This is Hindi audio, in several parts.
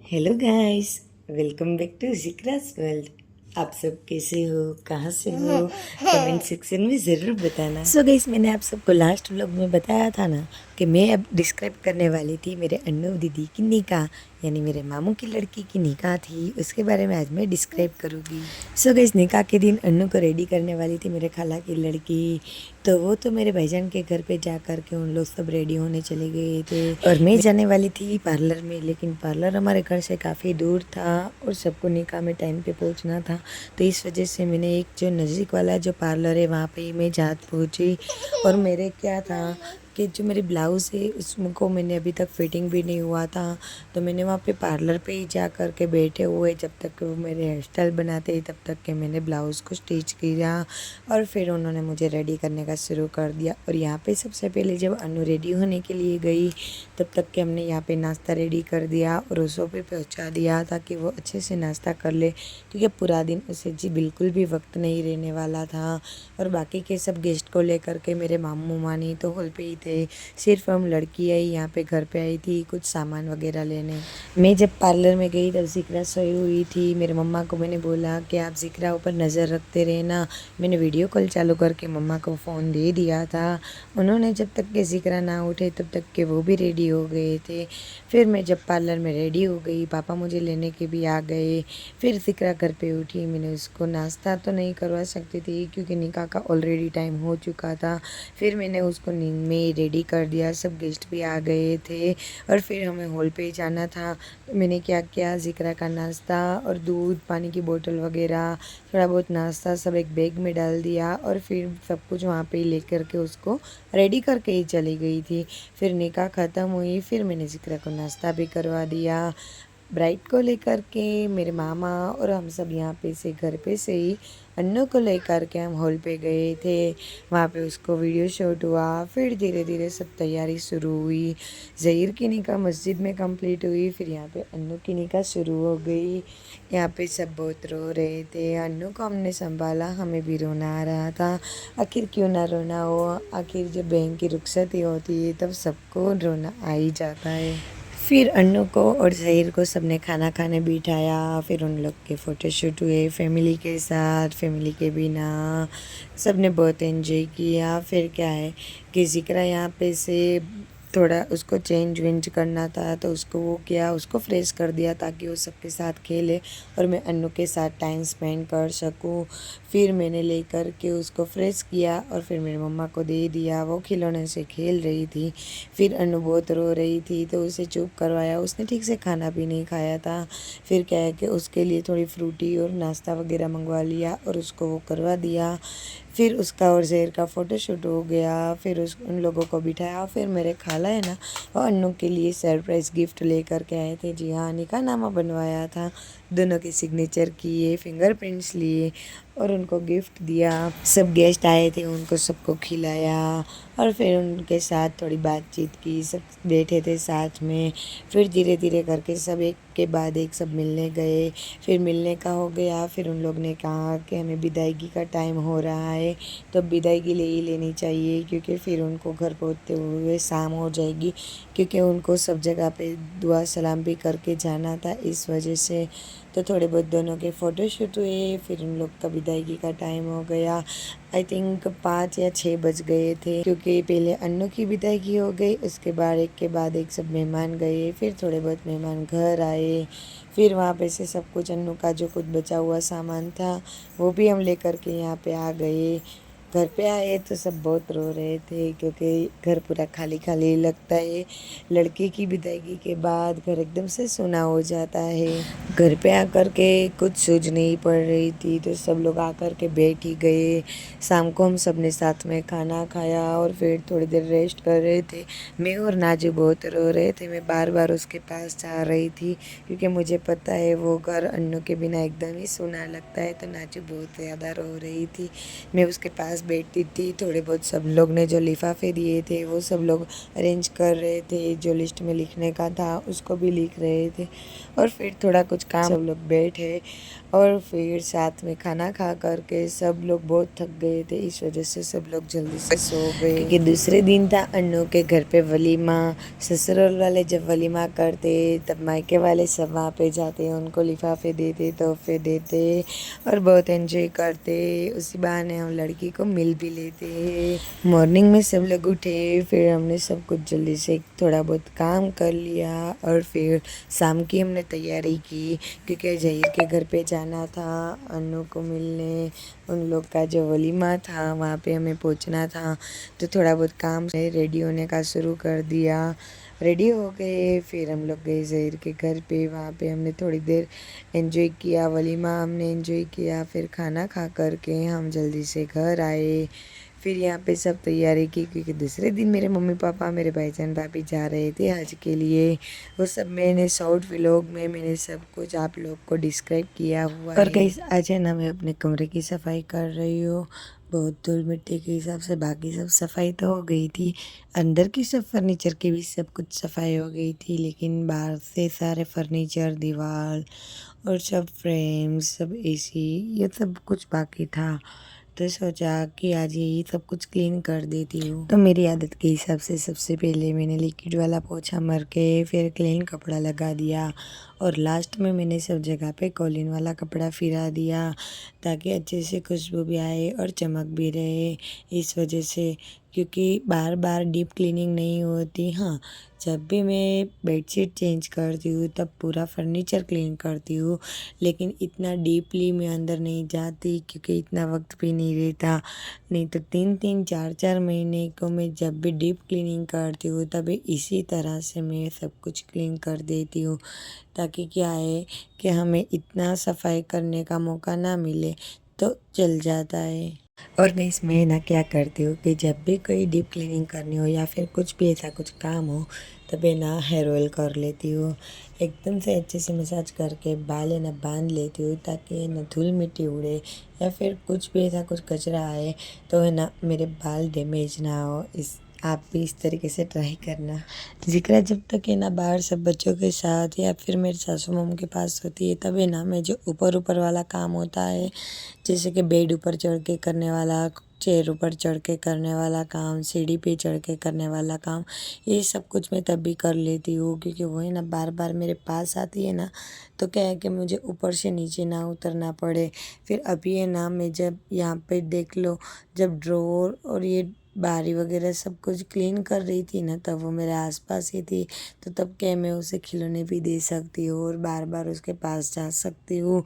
Hello guys, welcome back to जिक्रास वर्ल्ड। आप सब कैसे हो, कहाँ से हो, कमेंट सेक्शन में ज़रूर बताना। सो गाइस, मैंने आप सबको लास्ट व्लॉग में बताया था ना कि मैं अब डिस्क्राइब करने वाली थी मेरे अन्नू दीदी की निकाह, यानी मेरे मामू की लड़की की निकाह थी। उसके बारे में आज मैं डिस्क्राइब करूँगी। सो गाइस, निकाह के दिन अन्नू को रेडी करने वाली थी मेरे खाला की लड़की। तो वो तो मेरे भाईजान के घर पे जा कर के उन लोग सब रेडी होने चले गए थे और मैं जाने वाली थी पार्लर में, लेकिन पार्लर हमारे घर से काफ़ी दूर था और सबको निकाह में टाइम पे पहुंचना था। तो इस वजह से मैंने एक जो नज़दीक वाला जो पार्लर है वहाँ पे ही मैं जा पहुँची। और मेरे क्या था कि जो मेरी ब्लाउज़ है उसको मैंने अभी तक फिटिंग भी नहीं हुआ था, तो मैंने वहाँ पे पार्लर पे ही जा कर के बैठे हुए जब तक वो मेरे हेयर स्टाइल बनाते तब तक के मैंने ब्लाउज़ को स्टिच किया और फिर उन्होंने मुझे रेडी करने का शुरू कर दिया। और यहाँ पे सबसे पहले जब अनु रेडी होने के लिए गई तब तक के हमने यहाँ पे नाश्ता रेडी कर दिया और उसो पे पहुँचा दिया ताकि वो अच्छे से नाश्ता कर ले, क्योंकि पूरा दिन उसे जी बिल्कुल भी वक्त नहीं रहने वाला था। और बाकी के सब गेस्ट को लेकर के मेरे मामू मानी तो हॉल पे ही थे, सिर्फ हम लड़की आई यहाँ पे घर पे आई थी कुछ सामान वगैरह लेने। मैं जब पार्लर में गई तब जिक्रा सोई हुई थी। मेरे मम्मा को मैंने बोला कि आप जिक्रा ऊपर नज़र रखते रहना। मैंने वीडियो कॉल चालू करके मम्मा को फ़ोन दे दिया था। उन्होंने जब तक के जिक्रा ना उठे तब तक के वो भी रेडी हो गए थे। फिर मैं जब पार्लर में रेडी हो गई, पापा मुझे लेने के भी आ गए। फिर जिक्रा घर पे उठी। मैंने उसको नाश्ता तो नहीं करवा सकती थी क्योंकि निकाह का ऑलरेडी टाइम हो चुका था। फिर मैंने उसको नींद में रेडी कर दिया, सब गेस्ट भी आ गए थे और फिर हमें हॉल पे जाना था। तो मैंने क्या किया, जिक्रा का नाश्ता और दूध, पानी की बोतल वगैरह, थोड़ा बहुत नाश्ता सब एक बैग में डाल दिया और फिर सब कुछ वहाँ पे ही लेकर के उसको रेडी करके ही चली गई थी। फिर निकाह ख़त्म हुई, फिर मैंने जिक्रा को नाश्ता भी करवा दिया। ब्राइड को लेकर के मेरे मामा और हम सब यहाँ पे से घर पे से ही अन्नू को लेकर के हम हॉल पे गए थे। वहाँ पे उसको वीडियो शूट हुआ। फिर धीरे धीरे सब तैयारी शुरू हुई। ज़हीर की निकाह मस्जिद में कंप्लीट हुई, फिर यहाँ पे अन्नू की निकाह शुरू हो गई। यहाँ पे सब बहुत रो रहे थे। अन्नू को हमने संभाला, हमें भी रोना आ रहा था। आखिर क्यों ना रोना हो, आखिर जब बहन की रुखसती होती है तब सबको रोना आ ही जाता है। फिर अन्नू को और ज़हीर को सबने खाना खाने बिठाया। फिर उन लोग के फ़ोटोशूट हुए फैमिली के साथ, फैमिली के बिना। सबने बहुत एंजॉय किया। फिर क्या है कि ज़िक्रा यहाँ पे से थोड़ा उसको चेंज वेंज करना था तो उसको वो किया, उसको फ्रेश कर दिया ताकि वो सबके साथ खेले और मैं अन्नू के साथ टाइम स्पेंड कर सकूं। फिर मैंने लेकर के उसको फ्रेश किया और फिर मेरी मम्मा को दे दिया। वो खिलौने से खेल रही थी। फिर अनु बहुत रो रही थी तो उसे चुप करवाया। उसने ठीक से खाना भी नहीं खाया था। फिर क्या है कि उसके लिए थोड़ी फ्रूटी और नाश्ता वगैरह मंगवा लिया और उसको वो करवा दिया। फिर उसका और ज़हीर का फ़ोटोशूट हो गया। फिर उन लोगों को बिठाया। फिर मेरे खाला है ना, वो अन्नू के लिए सरप्राइज़ गिफ्ट लेकर के आए थे। जी हाँ, निकाहनामा बनवाया था, दोनों के सिग्नेचर किए, फिंगरप्रिंट्स लिए और उनको गिफ्ट दिया। सब गेस्ट आए थे, उनको सबको खिलाया और फिर उनके साथ थोड़ी बातचीत की। सब बैठे थे साथ में। फिर धीरे धीरे करके सब एक के बाद एक सब मिलने गए। फिर मिलने का हो गया। फिर उन लोग ने कहा कि हमें विदाईगी का टाइम हो रहा है तो विदाईगी ले ही लेनी चाहिए, क्योंकि फिर उनको घर पहुँचते हुए शाम हो जाएगी, क्योंकि उनको सब जगह पे दुआ सलाम भी करके जाना था इस वजह से। तो थोड़े बहुत दोनों के फ़ोटोशूट हुए। फिर उन लोग का विदाईगी का टाइम हो गया। आई थिंक 5 या 6 बज गए थे, क्योंकि पहले अन्नू की विदाईगी हो गई, उसके बाद एक के बाद एक सब मेहमान गए। फिर थोड़े बहुत मेहमान घर आए। फिर वहाँ पे से सब कुछ अन्नू का जो कुछ बचा हुआ सामान था वो भी हम लेकर के यहाँ पे आ गए। घर पे आए तो सब बहुत रो रहे थे, क्योंकि घर पूरा खाली खाली लगता है। लड़की की विदाईगी के बाद घर एकदम से सूना हो जाता है। घर पे आकर के कुछ सूझ नहीं पड़ रही थी तो सब लोग आकर के बैठ ही गए। शाम को हम सब ने साथ में खाना खाया और फिर थोड़ी देर रेस्ट कर रहे थे। मैं और नाजू बहुत रो रहे थे। मैं बार बार उसके पास जा रही थी, क्योंकि मुझे पता है वो घर अन्नू के बिना एकदम ही सूना लगता है। तो नाजू बहुत ज़्यादा रो रही थी। मैं उसके पास बैठी थी, थोड़े बहुत सब लोग ने जो लिफाफे दिए थे वो सब लोग अरेंज कर रहे थे, जो लिस्ट में लिखने का था उसको भी लिख रहे थे। और फिर थोड़ा कुछ काम सब लोग बैठे और फिर साथ में खाना खा करके सब लोग बहुत थक गए थे, इस वजह से सब लोग जल्दी से सो गए। क्योंकि दूसरे दिन था अन्नू के घर पे वलीमा। ससुराल वाले जब वलीमा करते तब मायके वाले सब वहाँ पे जाते, उनको लिफाफे देते, तोहफे देते और बहुत एंजॉय करते। उसी बहाने हम लड़की को मिल भी लेते। मॉर्निंग में सब लोग उठे, फिर हमने सब कुछ जल्दी से थोड़ा बहुत काम कर लिया और फिर शाम की हमने तैयारी की, क्योंकि जहीर के घर पे जाना था अन्नू को मिलने। उन लोग का जो वलीमा था वहाँ पे हमें पहुँचना था, तो थोड़ा बहुत काम से रेडी होने का शुरू कर दिया। रेडी हो गए, फिर हम लोग गए जहीर के घर पे। वहाँ पे हमने थोड़ी देर एंजॉय किया, वलीमा हमने एंजॉय किया। फिर खाना खा कर के हम जल्दी से घर आए। फिर यहाँ पे सब तैयारी की, क्योंकि दूसरे दिन मेरे मम्मी पापा मेरे भाईजान भाभी जा रहे थे हज के लिए। वो सब मैंने शॉर्ट व्लॉग में मैंने सब कुछ आप लोग को डिस्क्राइब किया हुआ है। और गाइस आज है ना मैं अपने कमरे की सफाई कर रही हूँ। बहुत धूल मिट्टी के हिसाब से बाकी सब सफाई तो हो गई थी, अंदर की सब फर्नीचर की भी सब कुछ सफाई हो गई थी, लेकिन बाहर से सारे फर्नीचर, दीवार और सब फ्रेम्स, सब एसी, ये सब कुछ बाकी था। तो सोचा कि आज यही सब कुछ क्लीन कर देती हूँ। तो मेरी आदत के हिसाब से सबसे पहले मैंने लिक्विड वाला पोछा मार के फिर क्लीन कपड़ा लगा दिया और लास्ट में मैंने सब जगह पे कॉलिन वाला कपड़ा फिरा दिया, ताकि अच्छे से खुशबू भी आए और चमक भी रहे। इस वजह से, क्योंकि बार बार डीप क्लीनिंग नहीं होती। हाँ, जब भी मैं बेडशीट चेंज करती हूँ तब पूरा फर्नीचर क्लीन करती हूँ, लेकिन इतना डीपली मैं अंदर नहीं जाती, क्योंकि इतना वक्त भी नहीं रहता। नहीं तो 3-3 4-4 महीने को मैं जब भी डीप क्लीनिंग करती हूँ तभी इसी तरह से मैं सब कुछ क्लीन कर देती हूँ, ताकि क्या है कि हमें इतना सफाई करने का मौका ना मिले तो चल जाता है। और मैं इसमें ना क्या करती हूँ कि जब भी कोई डीप क्लीनिंग करनी हो या फिर कुछ भी ऐसा कुछ काम हो, तभी ना हेयर ऑयल कर लेती हूँ। एकदम से अच्छे से मसाज करके बाल है ना बांध लेती हूँ, ताकि है ना धूल मिट्टी उड़े या फिर कुछ भी ऐसा कुछ कचरा आए तो है ना मेरे बाल डैमेज ना हो। इस आप भी इस तरीके से ट्राई करना। जिक्र जब तक है ना बाहर सब बच्चों के साथ या फिर मेरे सासू मम के पास होती है, तब है ना मैं जो ऊपर ऊपर वाला काम होता है, जैसे कि बेड ऊपर चढ़ के करने वाला, चेयर ऊपर चढ़ के करने वाला काम, सीढ़ी पे चढ़ के करने वाला काम, ये सब कुछ मैं तब भी कर लेती हूँ, क्योंकि वो है ना बार बार मेरे पास आती है ना, तो क्या है कि मुझे ऊपर से नीचे ना उतरना पड़े। फिर अभी है ना मैं जब यहाँ पे देख लो, जब ड्रॉर और ये बारी वगैरह सब कुछ क्लीन कर रही थी ना, तब वो मेरे आसपास ही थी, तो तब क्या मैं उसे खिलौने भी दे सकती हूँ और बार बार उसके पास जा सकती हूँ।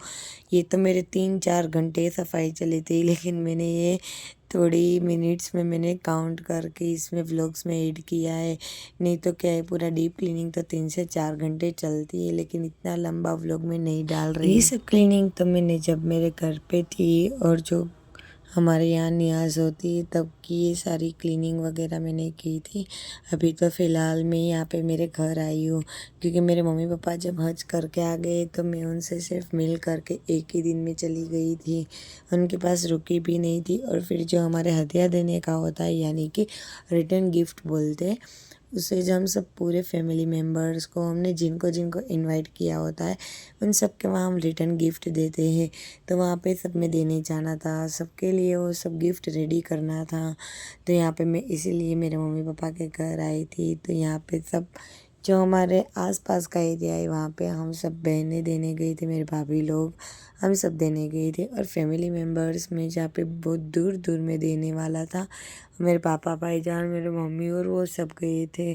ये तो मेरे 3-4 घंटे सफाई चली थी, लेकिन मैंने ये थोड़ी मिनट्स में मैंने काउंट करके इसमें व्लॉग्स में ऐड किया है। नहीं तो क्या है, पूरा डीप क्लीनिंग तो 3 से 4 घंटे चलती है, लेकिन इतना लंबा व्लॉग में नहीं डाल रही। ये सब क्लीनिंग तो मैंने जब मेरे घर पे थी और जो हमारे यहाँ नियाज़ होती है तब की ये सारी क्लीनिंग वगैरह मैंने की थी। अभी तो फ़िलहाल मैं यहाँ पे मेरे घर आई हूँ, क्योंकि मेरे मम्मी पापा जब हज करके आ गए तो मैं उनसे सिर्फ मिल करके एक ही दिन में चली गई थी, उनके पास रुकी भी नहीं थी। और फिर जो हमारे हदिया देने का होता है, यानी कि रिटर्न गिफ्ट बोलते हैं, उसे जो हम सब पूरे फैमिली मेम्बर्स को, हमने जिनको जिनको इनवाइट किया होता है उन सब के वहाँ हम रिटर्न गिफ्ट देते हैं। तो वहाँ पे सब में देने जाना था, सबके लिए वो सब गिफ्ट रेडी करना था। तो यहाँ पे मैं इसीलिए मेरे मम्मी पापा के घर आई थी। तो यहाँ पे सब जो हमारे आसपास का एरिया है वहाँ पे हम सब बहनें देने गए थे, मेरे भाभी लोग, हम सब देने गए थे। और फैमिली मेम्बर्स में जहाँ पे बहुत दूर दूर में देने वाला था, मेरे पापा भाईजान, मेरे मम्मी और वो सब गए थे।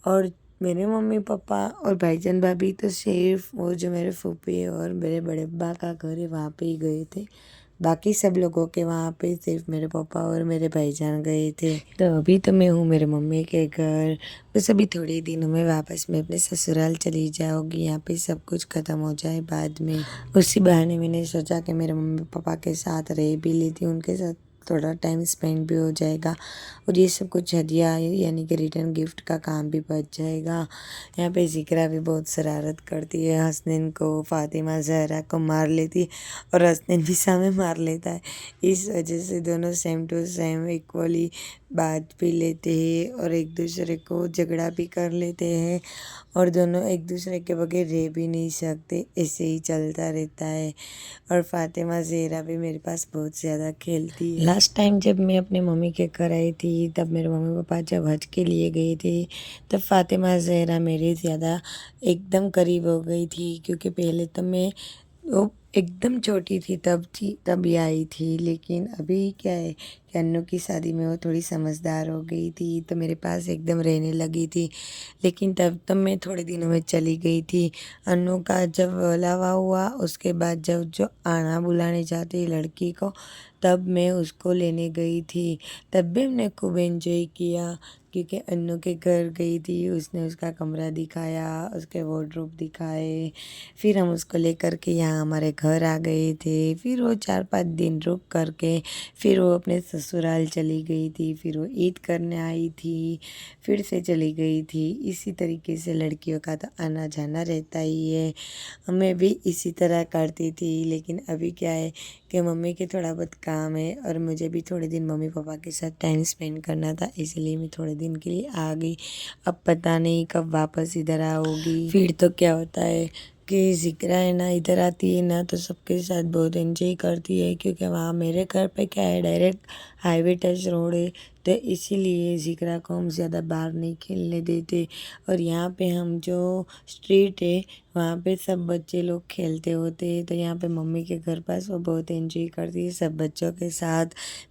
और मेरे मम्मी पापा और भाईजान भाभी तो सिर्फ वो जो मेरे फूफी और मेरे बड़े अब्बा का घर है वहाँ पे ही गए थे। बाकी सब लोगों के वहाँ पे सिर्फ मेरे पापा और मेरे भाईजान गए थे। तो अभी तो मैं हूँ मेरे मम्मी के घर, बस अभी थोड़े दिनों में वापस मैं अपने ससुराल चली जाऊँगी। यहाँ पे सब कुछ ख़त्म हो जाए बाद में। उसी बहाने मैंने सोचा कि मेरे मम्मी पापा के साथ रह भी लेती हूँ, उनके साथ थोड़ा टाइम स्पेंड भी हो जाएगा और ये सब कुछ हदिया यानी कि रिटर्न गिफ्ट का काम भी बच जाएगा। यहाँ पे ज़िक्रा भी बहुत शरारत करती है, हसनैन को, फ़ातिमा ज़हरा को मार लेती है और हसनैन भी सामने मार लेता है। इस वजह से दोनों सेम टू सेम इक्वली बात भी लेते हैं और एक दूसरे को झगड़ा भी कर लेते हैं और दोनों एक दूसरे के बगैर रह भी नहीं सकते, ऐसे ही चलता रहता है। और फ़ातिमा ज़हरा भी मेरे पास बहुत ज़्यादा खेलती है। लास्ट टाइम जब मैं अपने मम्मी के घर आई थी, तब मेरे मम्मी पापा जब हज के लिए गए थे, तब फ़ातिमा ज़हरा मेरे ज़्यादा एकदम करीब हो गई थी, क्योंकि पहले तो मैं वो एकदम छोटी थी तब ये आई थी। लेकिन अभी क्या है कि अन्नू की शादी में वो थोड़ी समझदार हो गई थी, तो मेरे पास एकदम रहने लगी थी। लेकिन तब मैं थोड़े दिनों में चली गई थी। अन्नू का जब लावा हुआ, उसके बाद जब जो आना बुलाने जाती लड़की को, तब मैं उसको लेने गई थी। तब भी हमने खूब एंजॉय किया, क्योंकि अन्नू के घर गई थी, उसने उसका कमरा दिखाया, उसके वार्डरोब दिखाए। फिर हम उसको लेकर के यहाँ हमारे घर आ गए थे। फिर वो 4-5 दिन रुक करके फिर वो अपने ससुराल चली गई थी। फिर वो ईद करने आई थी, फिर से चली गई थी। इसी तरीके से लड़कियों का तो आना जाना रहता ही है। मैं भी इसी तरह करती थी, लेकिन अभी क्या है कि मम्मी के थोड़ा बहुत काम है और मुझे भी थोड़े दिन मम्मी पापा के साथ टाइम स्पेंड करना था, इसलिए मैं थोड़े दिन के लिए आ गई। अब पता नहीं कब वापस इधर आओगी। फिर तो क्या होता है कि ज़िक्रा है ना, इधर आती है ना तो सबके साथ बहुत एंजॉय करती है, क्योंकि वहाँ मेरे घर पे क्या है, डायरेक्ट हाईवे टच रोड है, तो इसीलिए ज़िक्रा को हम ज़्यादा बाहर नहीं खेलने देते। और यहाँ पे हम जो स्ट्रीट है वहाँ पे सब बच्चे लोग खेलते होते हैं, तो यहाँ पे मम्मी के घर पास वो बहुत एंजॉय करती है सब बच्चों के साथ।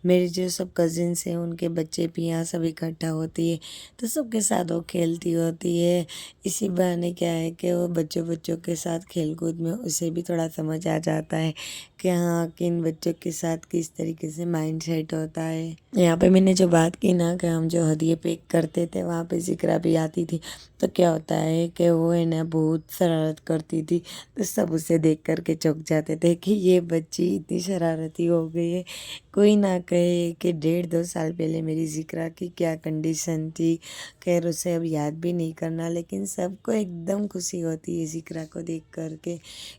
मेरे जो सब कज़िन्स हैं उनके बच्चे भी यहाँ सब इकट्ठा होती है, तो सबके साथ वो खेलती होती है। इसी बहाने क्या है कि वो बच्चों के साथ खेलकूद में उसे भी थोड़ा समझ आ जाता है कि हाँ, किन बच्चों के साथ किस तरीके से माइंड सेट होता है। यहाँ पे मैंने जो बात की ना कि हम जो हदिये पैक करते थे, वहाँ पे ज़िक्रा भी आती थी, तो क्या होता है कि वो है ना बहुत शरारत करती थी, तो सब उसे देख कर के चौंक जाते थे कि ये बच्ची इतनी शरारती हो गई है। कोई ना कहे कि 1.5-2 साल पहले मेरी ज़िक्रा की क्या कंडीशन थी। खैर उसे अब याद भी नहीं करना, लेकिन सबको एकदम खुशी होती है ज़िक्रा को देख कर के,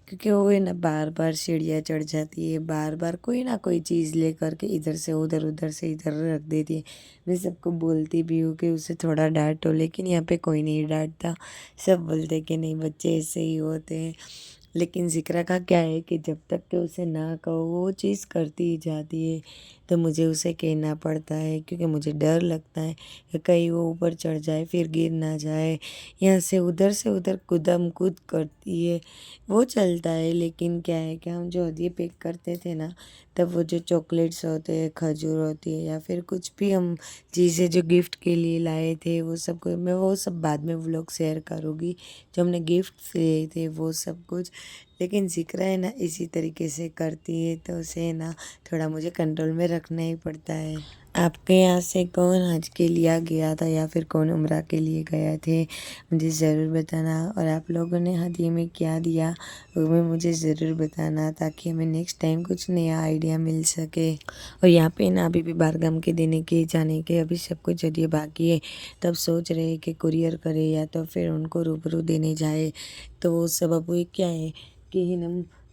क्योंकि वो है ना बार बार सीढ़ियाँ चढ़ जाती है, बार बार कोई ना कोई चीज़ ले करके इधर से उधर से इधर रख देती है। मैं सबको बोलती भी हूँ कि उसे थोड़ा डांटो, लेकिन यहाँ पे कोई नहीं डांटता। सब बोलते कि नहीं, बच्चे ऐसे ही होते हैं। लेकिन ज़िक्रा का क्या है कि जब तक कि उसे ना कहो वो चीज़ करती ही जाती है, तो मुझे उसे कहना पड़ता है, क्योंकि मुझे डर लगता है कि कहीं वो ऊपर चढ़ जाए फिर गिर ना जाए। यहाँ से उधर कूदम कूद करती है, वो चलता है। लेकिन क्या है कि हम जो हदिये पैक करते थे ना, तब वो जो चॉकलेट्स होते हैं, खजूर होती है, या फिर कुछ भी हम चीज़ें जो गिफ्ट के लिए लाए थे, वो सब को मैं वो सब बाद में व्लॉग शेयर करूँगी, जो हमने गिफ्ट लिए थे वो सब कुछ। लेकिन ज़िक्रा है ना इसी तरीके से करती है, तो उसे है ना थोड़ा मुझे कंट्रोल में रखना ही पड़ता है। आपके यहाँ से कौन हज के लिए गया था या फिर कौन उम्रा के लिए गए थे, मुझे ज़रूर बताना। और आप लोगों ने हदिये में क्या दिया वो भी मुझे ज़रूर बताना, ताकि हमें नेक्स्ट टाइम कुछ नया आइडिया मिल सके। और यहाँ पे ना अभी भी बारगाम के देने के जाने के अभी सब कुछ हदिये बाकी है, तब सोच रहे हैं कि कुरियर करे या तो फिर उनको रूबरू देने जाए। तो वो सबब हुई क्या है कि है ना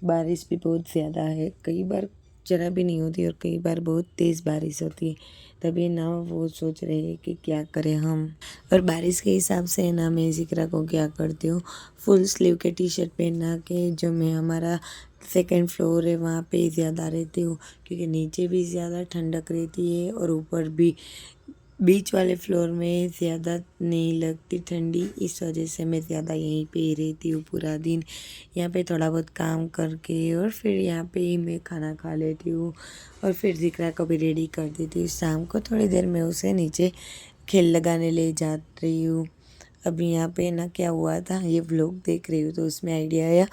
बारिश भी बहुत ज़्यादा है, कई बार जरा भी नहीं होती और कई बार बहुत तेज़ बारिश होती है। तभी ना वो सोच रहे हैं कि क्या करें हम। और बारिश के हिसाब से ना मैं ज़िक्रा को क्या करती हूँ, फुल स्लीव के टी शर्ट पहना के, जो मैं हमारा सेकंड फ्लोर है वहाँ पे ज़्यादा रहती हूँ, क्योंकि नीचे भी ज़्यादा ठंडक रहती है और ऊपर भी बीच वाले फ्लोर में ज़्यादा नहीं लगती ठंडी। इस वजह से मैं ज़्यादा यहीं पे ही रहती हूँ पूरा दिन। यहाँ पे थोड़ा बहुत काम करके और फिर यहाँ पे ही मैं खाना खा लेती हूँ और फिर ज़िक्रा को भी रेडी कर देती हूँ। शाम को थोड़ी देर में उसे नीचे खेल लगाने ले जा रही हूँ। अभी यहाँ पे ना क्या हुआ था, ये व्लॉग देख रही हूँ तो उसमें आइडिया आया,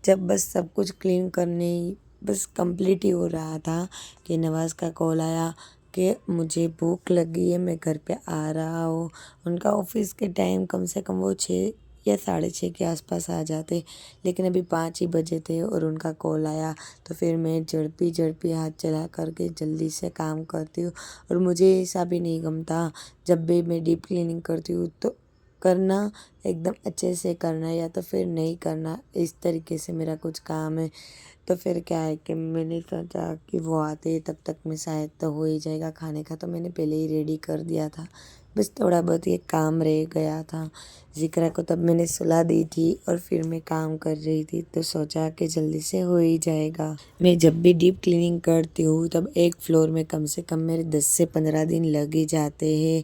जब बस सब कुछ क्लीन करने बस कंप्लीट ही हो रहा था कि नवाज़ का कॉल आया कि मुझे भूख लगी है, मैं घर पे आ रहा हूँ। उनका ऑफिस के टाइम कम से कम वो 6 या 6:30 के आसपास आ जाते, लेकिन अभी 5 ही बजे थे और उनका कॉल आया। तो फिर मैं झड़पी हाथ चला करके जल्दी से काम करती हूँ। और मुझे ऐसा भी नहीं गमता, जब भी मैं डीप क्लीनिंग करती हूँ तो करना एकदम अच्छे से करना या तो फिर नहीं करना, इस तरीके से मेरा कुछ काम है। तो फिर क्या है कि मैंने सोचा कि वो आते तब तक में शायद तो हो ही जाएगा खाने का, तो मैंने पहले ही रेडी कर दिया था। बस थोड़ा बहुत ये काम रह गया था। ज़िक्रा को तब मैंने सुला दी थी और फिर मैं काम कर रही थी, तो सोचा कि जल्दी से हो ही जाएगा। मैं जब भी डीप क्लीनिंग करती हूँ तब एक फ्लोर में कम से कम मेरे 10 से 15 दिन लग ही जाते हैं।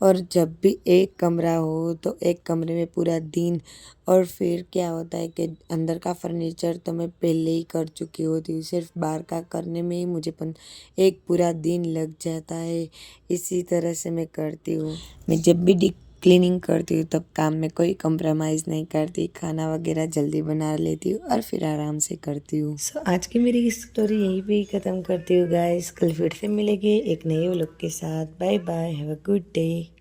और जब भी एक कमरा हो तो एक कमरे में पूरा दिन। और फिर क्या होता है कि अंदर का फर्नीचर तो मैं पहले ही कर चुकी होती हूँ, सिर्फ बाहर का करने में ही मुझे एक पूरा दिन लग जाता है। इसी तरह से मैं करती हूँ। मैं जब भी डीप क्लीनिंग करती हूँ तब काम में कोई कंप्रोमाइज़ नहीं करती, खाना वगैरह जल्दी बना लेती हूँ और फिर आराम से करती हूँ। सो आज की मेरी स्टोरी यहीं पे ही ख़त्म करती हूँ गाइस। कल फिर से मिलेंगे एक नए व्लॉग के साथ। Bye bye, have a good day.